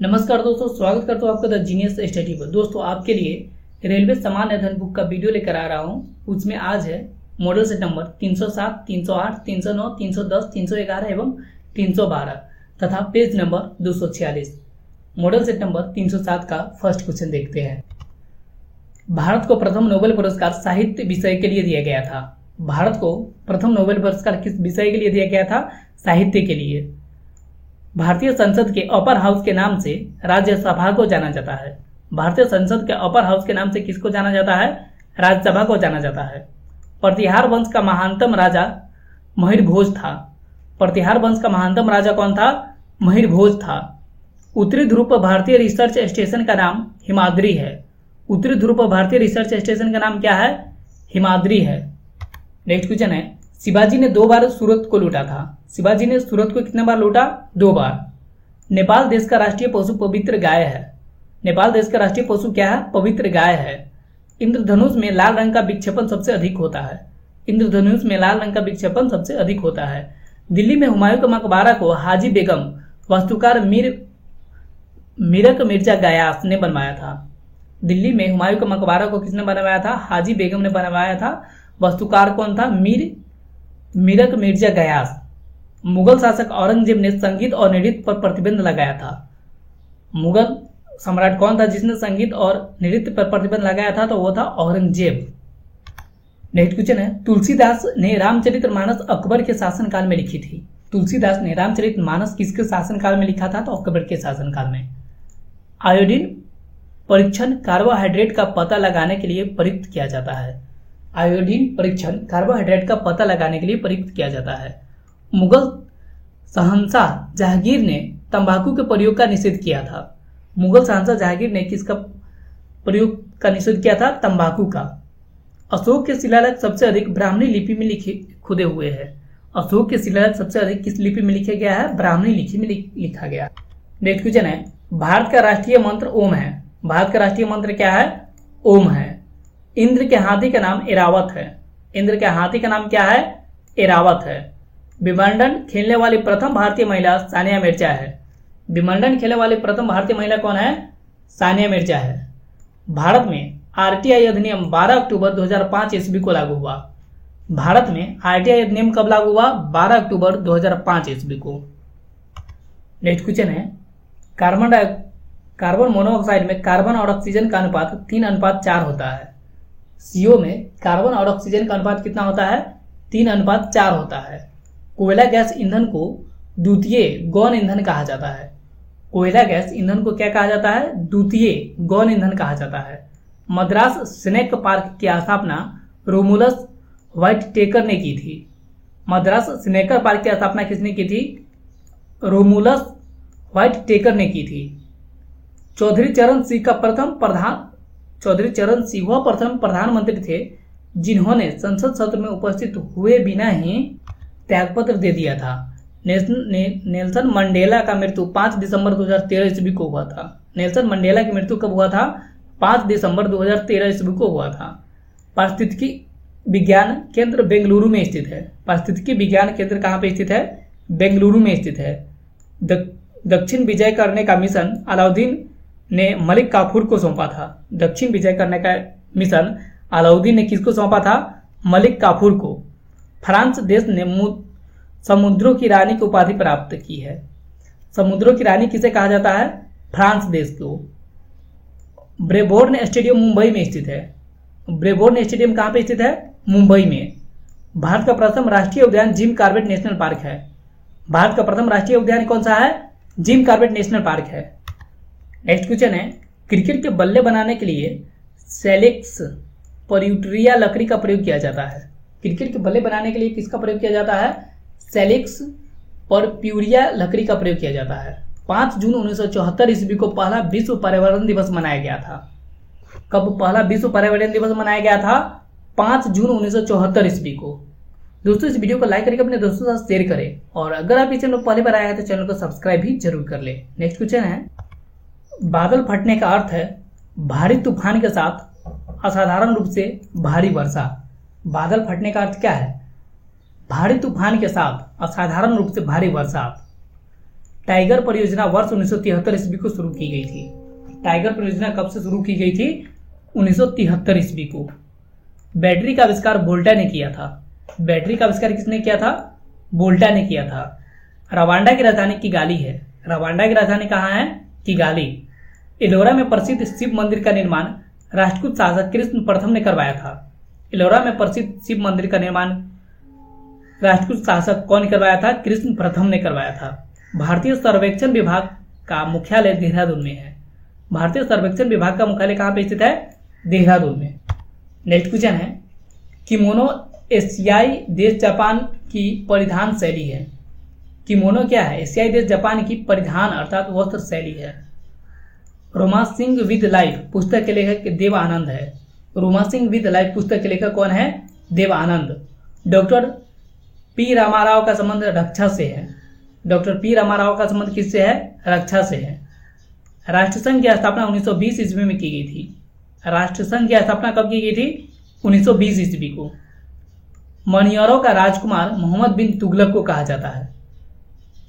नमस्कार दोस्तों, स्वागत करता हूँ आपका द जीनियस स्टडी पर। दोस्तों, आपके लिए रेलवे सामान्य अध्ययन बुक का वीडियो लेकर आ रहा हूँ। उसमें आज है मॉडल सेट नंबर 307, 308, 309, 310, 311 एवं 312 तथा page number 246। Model set number 307 का फर्स्ट क्वेश्चन देखते हैं। भारत को प्रथम नोबेल पुरस्कार साहित्य विषय के लिए दिया गया था। भारत को प्रथम नोबेल पुरस्कार किस विषय के लिए दिया गया था? साहित्य के लिए। भारतीय संसद के अपर हाउस के नाम से राज्यसभा को जाना जाता है। भारतीय संसद के अपर हाउस के नाम से किसको जाना जाता है? राज्यसभा को जाना जाता है। प्रतिहार वंश का महानतम राजा मयूरभोज था। प्रतिहार वंश का महानतम राजा कौन था? मयूरभोज था। उत्तरी ध्रुव पर भारतीय रिसर्च स्टेशन का नाम हिमाद्री है। उत्तरी ध्रुव पर भारतीय रिसर्च स्टेशन का नाम क्या है? हिमाद्री है। नेक्स्ट क्वेश्चन है, शिवाजी ने 2 बार सूरत को लूटा था। शिवाजी ने सूरत को कितने बार लूटा? 2 बार। नेपाल देश का राष्ट्रीय पशु पवित्र गाय है। नेपाल देश का राष्ट्रीय पशु क्या है? पवित्र गाय है। इंद्रधनुष में लाल रंग का विक्षेपण सबसे अधिक होता है। इंद्रधनुष में लाल रंग का विक्षेपण सबसे अधिक होता है। दिल्ली में हुमायूं का मकबरा को हाजी बेगम वास्तुकार मीरक मिर्जा गयास ने बनवाया था। दिल्ली में हुमायूं का मकबरा को किसने बनवाया था? हाजी बेगम ने बनवाया था। वास्तुकार कौन था? मीरक मिर्जा गयास। मुगल शासक औरंगजेब ने संगीत और नृत्य पर प्रतिबंध लगाया था। मुगल सम्राट कौन था जिसने संगीत और नृत्य पर प्रतिबंध लगाया था? तो वो था औरंगजेब। नेक्स्ट क्वेश्चन है, तुलसीदास ने रामचरितमानस अकबर के शासनकाल में लिखी थी। तुलसीदास ने रामचरितमानस किसके शासनकाल में लिखा था? तो अकबर के शासनकाल में। आयोडीन परीक्षण कार्बोहाइड्रेट का पता लगाने के लिए प्रयुक्त किया जाता है। आयोडीन परीक्षण कार्बोहाइड्रेट का पता लगाने के लिए प्रयुक्त किया जाता है। मुगल शहंशाह जहांगीर ने तंबाकू के प्रयोग का निषेध किया था। मुगल शहंशाह जहांगीर ने किसका प्रयोग का निषेध किया था? तंबाकू का। अशोक के शिलालेख सबसे अधिक ब्राह्मणी लिपि में खुदे हुए हैं। अशोक के शिलालेख सबसे अधिक किस लिपि में लिखा गया है? ब्राह्मणी लिपि में लिखा गया। नेक्स्ट क्वेश्चन है, भारत का राष्ट्रीय मंत्र ओम है। भारत का राष्ट्रीय मंत्र क्या है? ओम है। इंद्र के हाथी का नाम एरावत है। इंद्र के हाथी का नाम क्या है? एरावत है। विंबलडन खेलने वाली प्रथम भारतीय महिला सानिया मिर्जा है। विंबलडन खेलने वाली प्रथम भारतीय महिला कौन है? सानिया मिर्जा है। भारत में आरटीआई अधिनियम 12 अक्टूबर 2005 ईस्वी को लागू हुआ। भारत में आरटीआई अधिनियम कब लागू हुआ? 12 अक्टूबर 2005 ईस्वी को। नेक्स्ट क्वेश्चन है, कार्बन मोनोऑक्साइड में कार्बन और ऑक्सीजन का अनुपात 3:4 होता है। सीओ में कार्बन और ऑक्सीजन का अनुपात कितना होता है? 3:4 होता है। कोयला गैस ईंधन को द्वितीय गौण ईंधन कहा जाता है। कोयला गैस ईंधन को क्या कहा जाता है? द्वितीय गौण ईंधन कहा जाता है। मद्रास स्नेक पार्क की स्थापना रोमुलस व्हाइटटेकर ने की थी। मद्रास स्नेकर पार्क की स्थापना किसने की थी? रोमुलस व्हाइटटेकर ने की थी। चौधरी चरण सिंह वह प्रथम प्रधानमंत्री थे जिन्होंने संसद सत्र में उपस्थित हुए बिना ही त्यागपत्र दे दिया था। नेल्सन मंडेला का मृत्यु 5 दिसंबर 2013 ईस्वी को हुआ था। नेल्सन मंडेला की मृत्यु कब हुआ था? 5 दिसंबर 2013 ईस्वी को हुआ था। पारिस्थितिकी विज्ञान केंद्र बेंगलुरु में स्थित है। पारिस्थितिकी विज्ञान केंद्र कहाँ पे स्थित है? बेंगलुरु में स्थित है। दक्षिण विजय करने का मिशन अलाउद्दीन ने मलिक काफूर को सौंपा था। दक्षिण विजय करने का मिशन अलाउद्दीन ने किसको सौंपा था? मलिक काफूर को। फ्रांस देश ने समुद्रों की रानी की उपाधि प्राप्त की है। समुद्रों की रानी किसे कहा जाता है? फ्रांस देश को। ब्रेबोर्न स्टेडियम मुंबई में स्थित है। ब्रेबोर्न स्टेडियम कहाँ पे स्थित है? मुंबई में। भारत का प्रथम राष्ट्रीय उद्यान जिम कॉर्बेट नेशनल पार्क है। भारत का प्रथम राष्ट्रीय उद्यान कौन सा है? जिम कॉर्बेट नेशनल पार्क है। नेक्स्ट क्वेश्चन है, क्रिकेट के बल्ले बनाने के लिए सेलेक्स पर्यूटरिया लकड़ी का प्रयोग किया जाता है। क्रिकेट के बल्ले बनाने के लिए किसका प्रयोग किया जाता है? सेलेक्स पर्यूटरिया लकड़ी का प्रयोग किया जाता है। 5 जून 1974 ईस्वी को पहला विश्व पर्यावरण दिवस मनाया गया था। कब पहला विश्व पर्यावरण दिवस मनाया गया था? 5 जून 1974 ईस्वी को। दोस्तों, इस वीडियो को लाइक करके अपने दोस्तों के साथ शेयर करें और अगर आप इस चैनल पर पहली बार आए हैं तो चैनल को सब्सक्राइब भी जरूर कर ले। नेक्स्ट क्वेश्चन है, बादल फटने का अर्थ है भारी तूफान के साथ असाधारण रूप से भारी वर्षा। बादल फटने का अर्थ क्या है? भारी तूफान के साथ असाधारण रूप से भारी वर्षा। टाइगर परियोजना वर्ष 1973 ईस्वी को शुरू की गई थी। टाइगर परियोजना कब से शुरू की गई थी? 1973 ईस्वी को। बैटरी का आविष्कार वोल्टा ने किया था। बैटरी का आविष्कार किसने किया था? वोल्टा ने किया था। रवांडा की राजधानी किगाली है। रवांडा की राजधानी कहाँ है? किगाली। एलोरा में प्रसिद्ध शिव मंदिर का निर्माण राष्ट्रकूट शासक कृष्ण प्रथम ने करवाया था। एलोरा में प्रसिद्ध शिव मंदिर का निर्माण राष्ट्रकूट शासक कौन करवाया था? कृष्ण प्रथम ने करवाया था। भारतीय सर्वेक्षण विभाग का मुख्यालय देहरादून में है। भारतीय सर्वेक्षण विभाग का मुख्यालय कहाँ पे स्थित है? देहरादून में। नेक्स्ट क्वेश्चन है, किमोनो एशियाई देश जापान की परिधान शैली है। किमोनो क्या है? एशियाई देश जापान की परिधान अर्थात वस्त्र शैली है। रोमांसिंग विद लाइफ पुस्तक के लेखक देव आनंद है। रोमांसिंग विद लाइफ पुस्तक के लेखक कौन है? देव आनंद। डॉक्टर पी रामाराव का संबंध रक्षा से है। डॉक्टर पी रामाराव का संबंध किससे है? रक्षा से है। राष्ट्रसंघ की स्थापना 1920 ईस्वी में की गई थी। राष्ट्रसंघ की स्थापना कब की गई थी? 1920 ईस्वी को। मनियरों का राजकुमार मोहम्मद बिन तुगलक को कहा जाता है।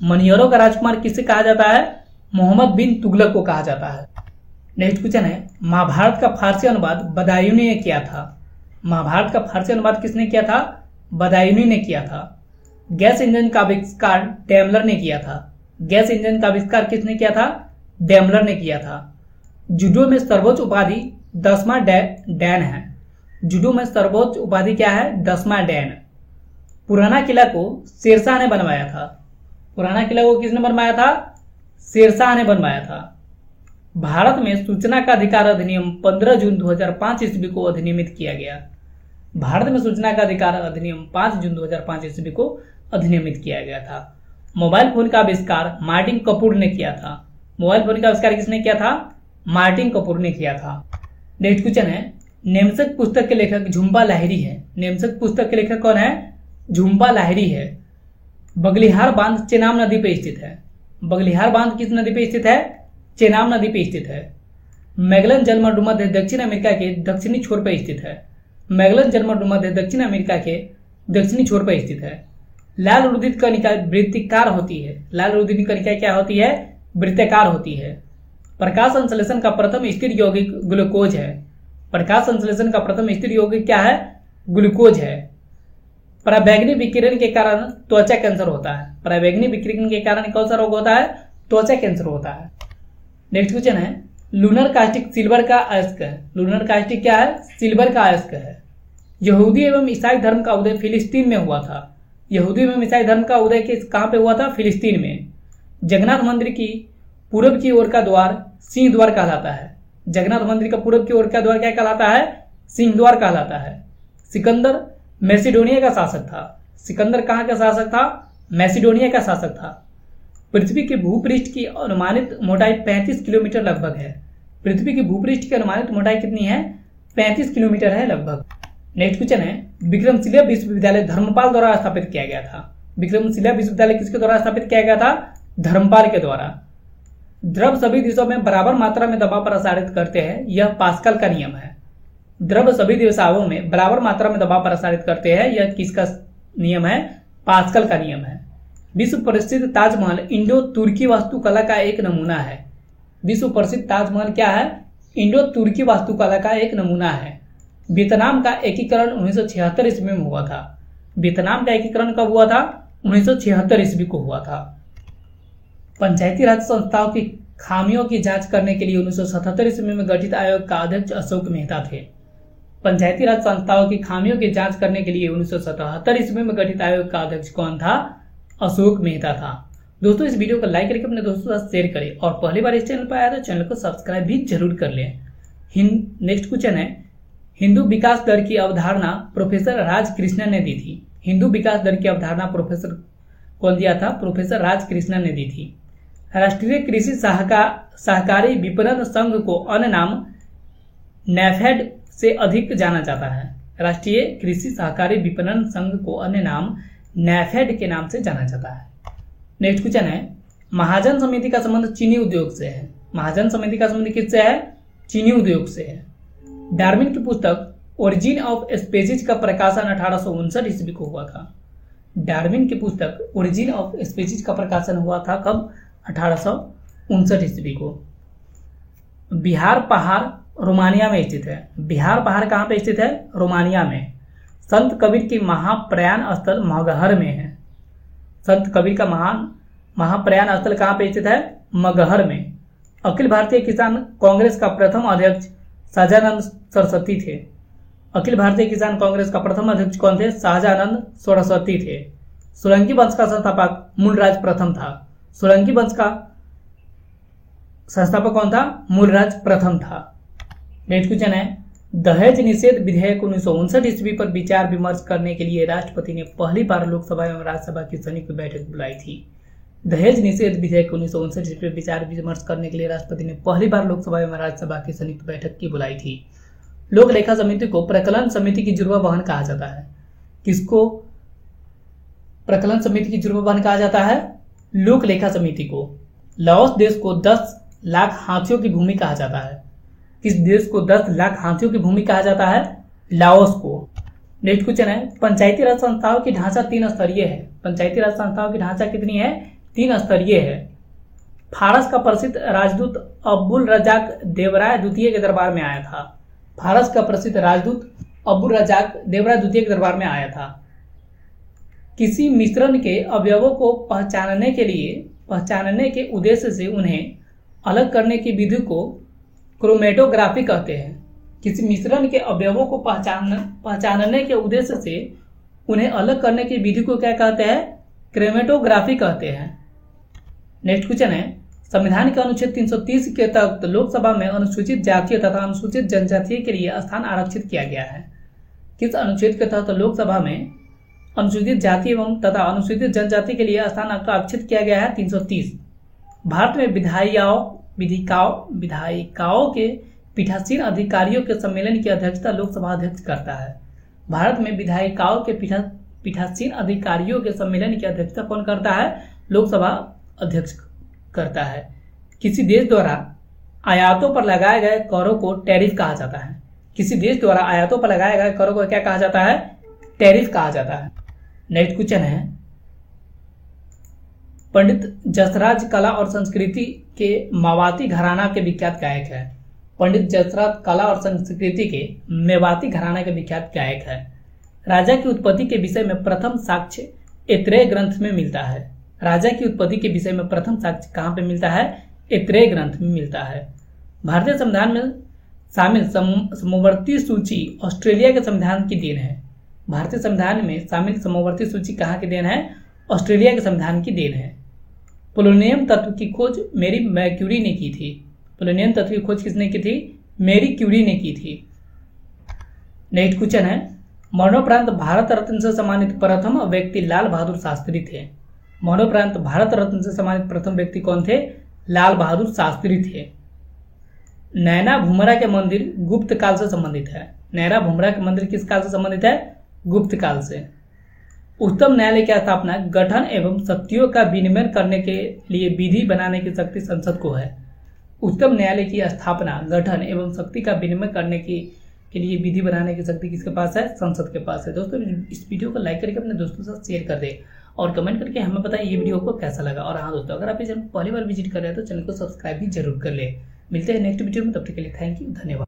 मनियरों का राजकुमार किससे कहा जाता है? मोहम्मद बिन तुगलक को कहा जाता है। नेक्स्ट क्वेश्चन है, महाभारत का फारसी अनुवाद बदायूनी ने किया था। महाभारत का फारसी अनुवाद किसने किया था? बदायूनी ने किया था। गैस इंजन का आविष्कार डेमलर ने किया था। गैस इंजन का आविष्कार किसने किया था? डेमलर ने किया था। जूडो में सर्वोच्च उपाधि 10वां डैन है। जूडो में सर्वोच्च उपाधि क्या है? 10वां डैन। पुराना किला को शेरशाह ने बनवाया था। पुराना किला को किसने बनवाया था? शेरशाह ने बनवाया था। भारत में सूचना का अधिकार अधिनियम 15 जून 2005 ईस्वी को अधिनियमित किया गया। भारत में सूचना का अधिकार अधिनियम 5 जून 2005 ईस्वी को अधिनियमित किया गया था। मोबाइल फोन का आविष्कार मार्टिन कपूर ने किया था। मोबाइल फोन का आविष्कार किसने किया था? मार्टिन कपूर ने किया था। नेक्स्ट क्वेश्चन है, नेमसेक पुस्तक के लेखक झुम्पा लाहिरी है। नेमसेक पुस्तक के लेखक कौन है? झुम्पा लाहिरी है। बगलिहार बांध चेनाब नदी पर स्थित है। बगलिहार बांध किस नदी पर स्थित है? चेनाब नदी पर स्थित है। मैगलन जलमंडल दक्षिण अमेरिका के दक्षिणी छोर पर स्थित है। मैगलन जलमंडल दक्षिण अमेरिका के दक्षिणी छोर पर स्थित है। लाल रुधिर कणिका वृत्तिकार होती है। लाल रुधिर कणिका क्या होती है? वृत्ताकार होती है। प्रकाश संश्लेषण का प्रथम स्थिर यौगिक ग्लूकोज है। प्रकाश संश्लेषण का प्रथम स्थिर यौगिक क्या है? ग्लूकोज है। पराबैंगनी विकिरण के कारण त्वचा कैंसर होता है। पराबैंगनी विकिरण के कारण कौन सा रोग होता है? त्वचा कैंसर होता है। नेक्स्ट क्वेश्चन है, लूनर कास्टिक सिल्वर का अयस्क है। लूनर कास्टिक क्या है? सिल्वर का अयस्क है। यहूदी एवं ईसाई धर्म का उदय फिलिस्तीन में हुआ था। यहूदी एवं ईसाई धर्म का उदय कहाँ पे हुआ था? फिलिस्तीन में। जगन्नाथ मंदिर की पूर्व की ओर का द्वार सिंह द्वार कहलाता है। जगन्नाथ मंदिर का पूर्व की ओर का द्वार क्या कहलाता है? सिंह द्वार कहलाता है। सिकंदर मैसिडोनिया का शासक था। सिकंदर कहाँ का शासक था? मैसिडोनिया का शासक था। पृथ्वी के भूपृष्ठ की अनुमानित मोटाई 35 किलोमीटर लगभग है। पृथ्वी की भूपृष्ठ की अनुमानित मोटाई कितनी है? 35 किलोमीटर है लगभग। नेक्स्ट क्वेश्चन है, विक्रमशिला विश्वविद्यालय धर्मपाल द्वारा स्थापित किया गया था। विक्रमशिला विश्वविद्यालय किसके द्वारा स्थापित किया गया था? धर्मपाल के द्वारा। द्रव सभी दिशाओं में बराबर मात्रा में दबाव प्रसारित करते हैं, यह पास्कल का नियम है। द्रव सभी दिशाओं में बराबर मात्रा में दबाव प्रसारित करते हैं, यह किसका नियम है? पास्कल का नियम है। विश्व प्रसिद्ध ताजमहल इंडो तुर्की वास्तुकला का एक नमूना है। विश्व प्रसिद्ध ताजमहल क्या है? इंडो तुर्की वास्तुकला का एक नमूना है। वियतनाम का एकीकरण 1976 ईस्वी में हुआ था। वियतनाम का एकीकरण कब हुआ था? 1976 ईस्वी को हुआ था। पंचायती राज संस्थाओं की खामियों की जांच करने के लिए 1977 ईस्वी में गठित आयोग का अध्यक्ष अशोक मेहता थे। पंचायती राज संस्थाओं की खामियों की जांच करने के लिए 1977 ईस्वी में गठित आयोग का अध्यक्ष कौन था? अशोक मेहता था। दोस्तों, इस वीडियो को लाइक करके अपने दोस्तों के साथ शेयर करें और पहली बार इस चैनल पर आया तो चैनल को सब्सक्राइब भी जरूर कर लें। नेक्स्ट क्वेश्चन है, हिंदू विकास दर की अवधारणा प्रोफेसर राजकृष्णन ने दी थी। हिंदू विकास दर की अवधारणा प्रोफेसर कौन दिया था? प्रोफेसर राजकृष्णन ने दी थी। राष्ट्रीय कृषि सहकारी विपणन संघ को अन्य नाम नैफेड से अधिक जाना जाता है। राष्ट्रीय कृषि सहकारी विपणन संघ को अन्य नाम नैफेड के नाम से जाना जाता है। नेक्स्ट क्वेश्चन है, महाजन समिति का संबंध चीनी उद्योग से है। महाजन समिति का संबंध किससे है? चीनी उद्योग से है। डार्विन की पुस्तक ओरिजिन ऑफ स्पीशीज का प्रकाशन 1859 ईस्वी को हुआ था। डार्विन की पुस्तक ओरिजिन ऑफ स्पीशीज का प्रकाशन हुआ था कब? 1859 ईस्वी को। बिहार पहाड़ रोमानिया में स्थित है। बिहार पहाड़ कहाँ पे स्थित है? रोमानिया में। संत कबीर की महाप्रयाण स्थल मगहर में है। संत कबीर का महाप्रयाण स्थल कहाँ पे स्थित है? मगहर में। अखिल भारतीय किसान कांग्रेस का प्रथम अध्यक्ष शाहजानंद सरस्वती थे। अखिल भारतीय किसान कांग्रेस का प्रथम अध्यक्ष कौन थे? शाहजानंद सरस्वती थे। सोलंकी वंश का संस्थापक मूलराज प्रथम था। सोलंकी वंश का संस्थापक कौन था? मूलराज प्रथम था। नेक्स्ट क्वेश्चन है, दहेज निषेध विधेयक 1959 ईस्वी पर विचार विमर्श करने के लिए राष्ट्रपति ने पहली बार लोकसभा एवं राज्यसभा की संयुक्त बैठक बुलाई थी। दहेज निषेध विधेयक 1959 ईस्वी पर विचार विमर्श करने के लिए राष्ट्रपति ने पहली बार लोकसभा एवं राज्यसभा की संयुक्त बैठक की बुलाई थी। लोक लेखा समिति को प्रकलन समिति की जुर्वा बहन कहा जाता है। किसको प्रकलन समिति की जुर्वा बहन कहा जाता है? लोक लेखा समिति को। लाओस देश को 10 लाख हाथियों की भूमि कहा जाता है। किस देश को 10 लाख हाथियों की भूमि कहा जाता है? लाओस को। नेक्स्ट क्वेश्चन है, पंचायती राज संस्थाओं की ढांचा 3 स्तरीय है। पंचायती राज संस्थाओं की ढांचा कितनी है? 3 स्तरीय है। फारस का प्रसिद्ध राजदूत अब्दुल रजाक देवराय द्वितीय के दरबार में आया था। फारस का प्रसिद्ध राजदूत अब्दुल रजाक देवराय द्वितीय के दरबार में आया था। किसी मिश्रण के अवयवों को पहचानने के उद्देश्य से उन्हें अलग करने की विधि को क्रोमेटोग्राफी कहते हैं। किसी मिश्रण के अवयवों को पहचानने के उद्देश्य से उन्हें अलग करने की विधि को क्या कहते हैं? क्रोमेटोग्राफी कहते हैं। नेक्स्ट क्वेश्चन है, संविधान के अनुच्छेद 330 के तहत लोकसभा में अनुसूचित जातीय तथा अनुसूचित जनजातीय के लिए स्थान आरक्षित किया गया है। किस अनुच्छेद के तहत लोकसभा में अनुसूचित जाति एवं तथा अनुसूचित जनजाति के लिए स्थान आरक्षित किया गया है? 330। भारत में विधायिकाओं के पीठासीन अधिकारियों के सम्मेलन की अध्यक्षता लोकसभा अध्यक्ष करता है। भारत में विधायिकाओं के पीठासीन अधिकारियों के सम्मेलन की अध्यक्षता कौन करता है? लोकसभा अध्यक्ष करता है। किसी देश द्वारा आयातों पर लगाए गए करों को टैरिफ कहा जाता है। किसी देश द्वारा आयातों पर लगाए गए करों को क्या कहा जाता है? टैरिफ कहा जाता है। नेक्स्ट क्वेश्चन है, पंडित जसराज कला और संस्कृति के मेवाती घराना के विख्यात गायक है। पंडित जसराज कला और संस्कृति के मेवाती घराना के विख्यात गायक है। राजा की उत्पत्ति के विषय में प्रथम साक्ष्य ऐत्रेय ग्रंथ में मिलता है। राजा की उत्पत्ति के विषय में प्रथम साक्ष्य कहाँ पे मिलता है? ऐत्रेय ग्रंथ में मिलता है। भारतीय संविधान में शामिल समवर्ती सूची ऑस्ट्रेलिया के संविधान की देन है। भारतीय संविधान में शामिल समवर्ती सूची कहाँ की देन है? ऑस्ट्रेलिया के संविधान की देन है। पोलोनियम तत्व की खोज मैरी क्यूरी ने की थी। पोलोनियम तत्व की खोज किसने की थी? मैरी क्यूरी ने की थी। नेक्स्ट क्वेश्चन है, मरणोपरांत भारत रत्न से सम्मानित प्रथम व्यक्ति लाल बहादुर शास्त्री थे। मरणोपरांत भारत रत्न से सम्मानित प्रथम व्यक्ति कौन थे? लाल बहादुर शास्त्री थे। नैना भूमरा के मंदिर गुप्त काल से संबंधित है। नैना भूमरा के मंदिर किस काल से संबंधित है? गुप्त काल से। उच्चतम न्यायालय की स्थापना गठन एवं शक्तियों का विनिमय करने के लिए विधि बनाने की शक्ति संसद को है। उच्चतम न्यायालय की स्थापना गठन एवं शक्ति का विनिमय करने के लिए विधि बनाने की शक्ति किसके पास है? संसद के पास है। दोस्तों इस वीडियो को लाइक करके अपने दोस्तों के साथ शेयर कर दे और कमेंट करके हमें बताएं ये वीडियो को कैसा लगा। और हाँ दोस्तों, अगर आप इस चैनल को पहली बार विजिट कर रहे हैं तो चैनल को सब्सक्राइब भी जरूर कर ले। मिलते हैं नेक्स्ट वीडियो में, तब तक के लिए थैंक यू, धन्यवाद।